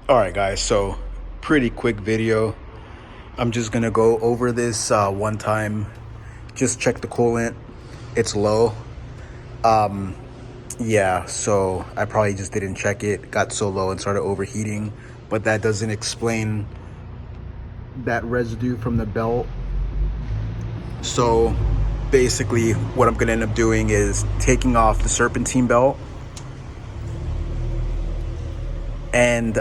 All right, guys, so pretty quick video. I'm just gonna go over this one time. Just check the coolant. It's low. Yeah, so I probably just didn't check it, got so low and started overheating, but that doesn't explain that residue from the belt. So basically what I'm gonna end up doing is taking off the serpentine belt and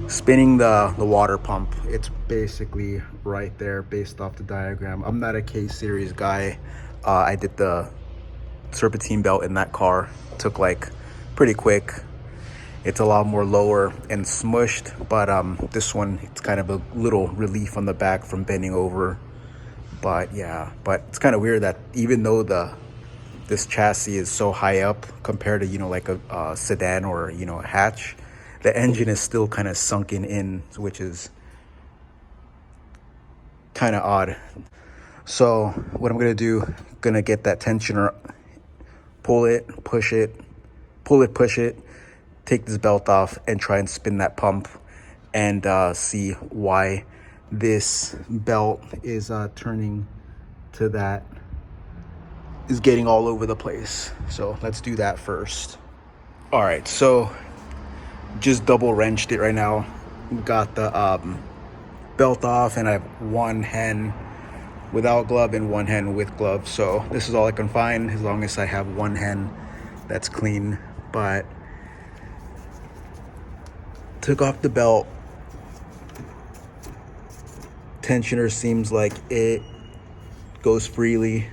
spinning the water pump. It's basically right there based off the diagram. I'm not a K-series guy. I did the serpentine belt in that car. Took like pretty quick. It's a lot more lower and smushed, but this one, it's kind of a little relief on the back from bending over. But yeah, but it's kind of weird that even though this chassis is so high up compared to, like a sedan or, a hatch, the engine is still kind of sunken in, which is kind of odd. So what I'm gonna do, gonna get that tensioner, pull it, push it, pull it, push it, take this belt off and try and spin that pump and see why this belt is turning to that, is getting all over the place. So let's do that first. All right, so just double wrenched it right now. Got the belt off, and I have one hand without glove and one hand with glove. So this is all I can find as long as I have one hand that's clean. But took off the belt. Tensioner seems like it goes freely.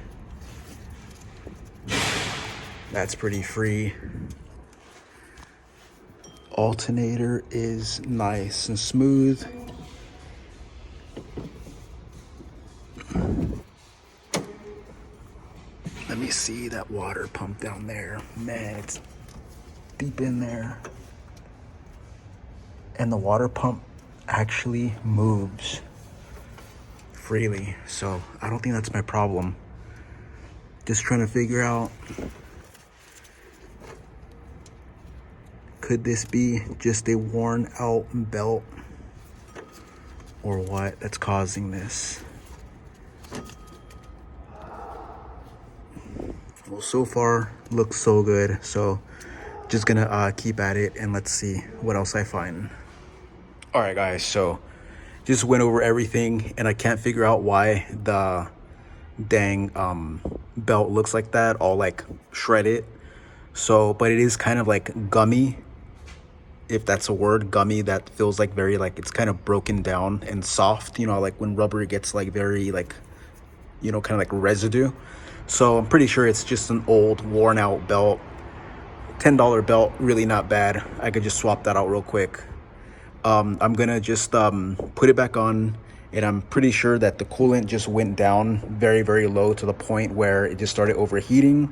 That's pretty free. Alternator is nice and smooth. Let me see that water pump down there. Man, it's deep in there. And the water pump actually moves freely. So I don't think that's my problem. Just trying to figure out, could this be just a worn out belt or what that's causing this? Well, so far looks so good. So just gonna keep at it and let's see what else I find. All right, guys, so just went over everything and I can't figure out why the dang belt looks like that, all like shredded. So, but it is kind of like gummy, if that's a word, gummy, that feels like very, like it's kind of broken down and soft, like when rubber gets like very like, kind of like residue. So I'm pretty sure it's just an old worn out belt. $10 belt, really not bad. I could just swap that out real quick. I'm gonna just put it back on, and I'm pretty sure that the coolant just went down very, very low to the point where it just started overheating.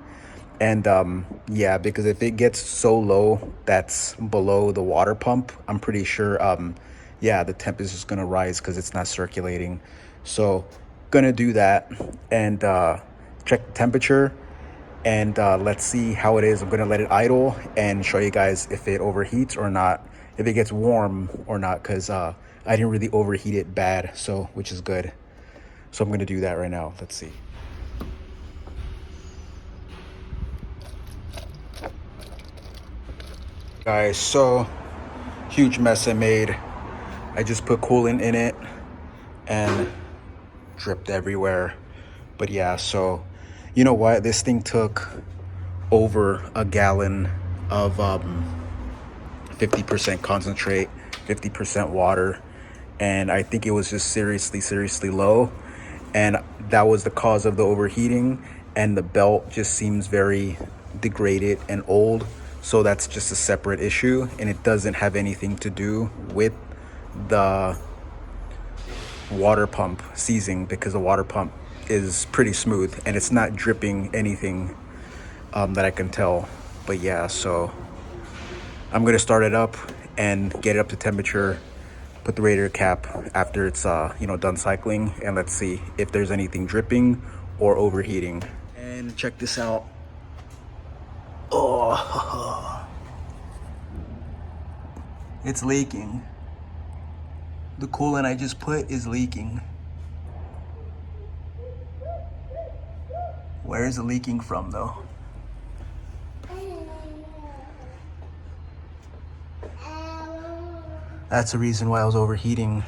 And yeah, because if it gets so low that's below the water pump, I'm pretty sure yeah, the temp is just gonna rise because it's not circulating. So gonna do that and check the temperature, and let's see how it is. I'm gonna let it idle and show you guys if it overheats or not, if it gets warm or not, because I didn't really overheat it bad, so which is good. So I'm gonna do that right now. Let's see. Guys, so huge mess I made. I just put coolant in it and dripped everywhere. But yeah, so you know what, this thing took over a gallon of 50% concentrate, 50% water, and I think it was just seriously low, and that was the cause of the overheating. And the belt just seems very degraded and old, so that's just a separate issue, and it doesn't have anything to do with the water pump seizing, because the water pump is pretty smooth and it's not dripping anything that I can tell. But yeah, so I'm gonna start it up and get it up to temperature, put the radiator cap after it's done cycling, and let's see if there's anything dripping or overheating. And check this out. Oh, It's leaking. The coolant I just put is leaking. Where is it leaking from though? That's the reason why I was overheating.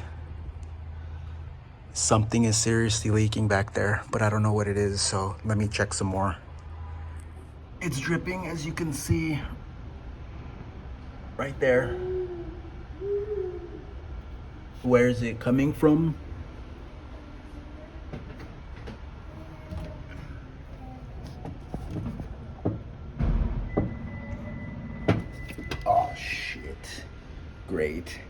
Something is seriously leaking back there, but I don't know what it is, so let me check some more. It's dripping, as you can see, right there. Where is it coming from? Oh shit. Great.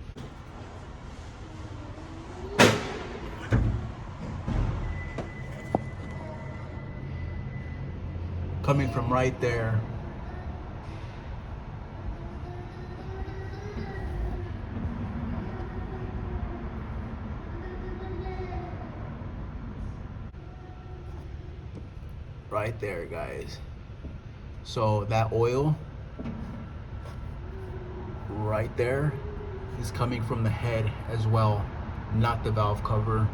Coming from right there. Right there, guys. So that oil right there is coming from the head as well, not the valve cover.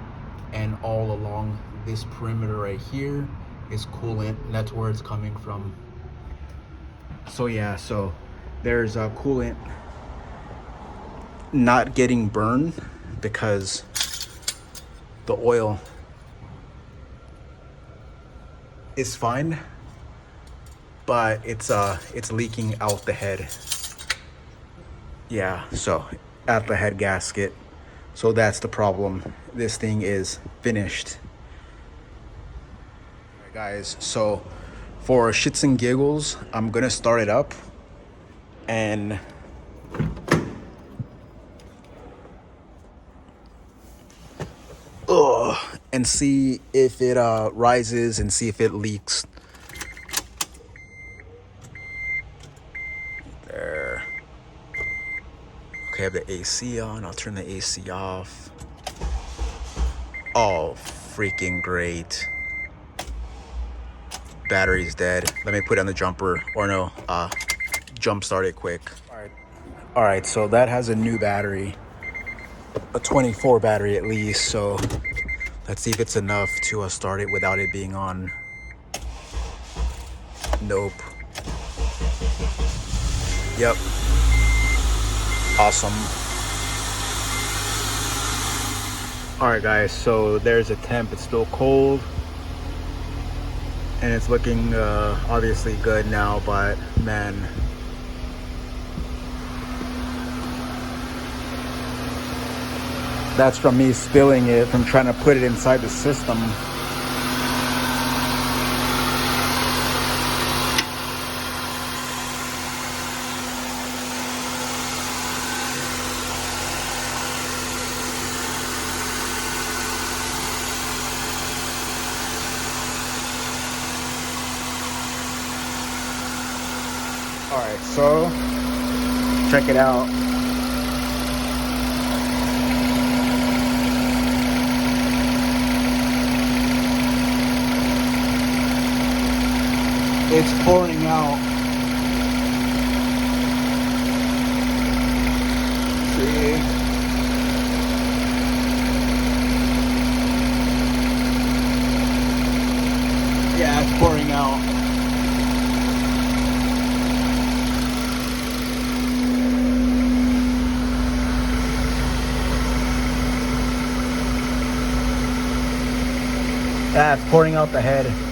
And all along this perimeter right here is coolant, and that's where it's coming from. So yeah, so there's a coolant not getting burned because the oil is fine, but it's leaking out the head. Yeah, so at the head gasket. So that's the problem. This thing is finished. All right, guys, so for shits and giggles, I'm gonna start it up and and see if it rises and see if it leaks. There. Okay, I have the AC on. I'll turn the AC off. Oh, freaking great. Battery's dead. Let me put on the jumper, or no, jump start it quick. All right, so that has a new battery, a 24 battery at least, so let's see if it's enough to start it without it being on. Nope. Yep. Awesome. All right, guys, so there's a temp. It's still cold and it's looking obviously good now, but man, that's from me spilling it from trying to put it inside the system. All right, so check it out. It's pouring out. See? Yeah, it's pouring out. Yeah, it's pouring out the head.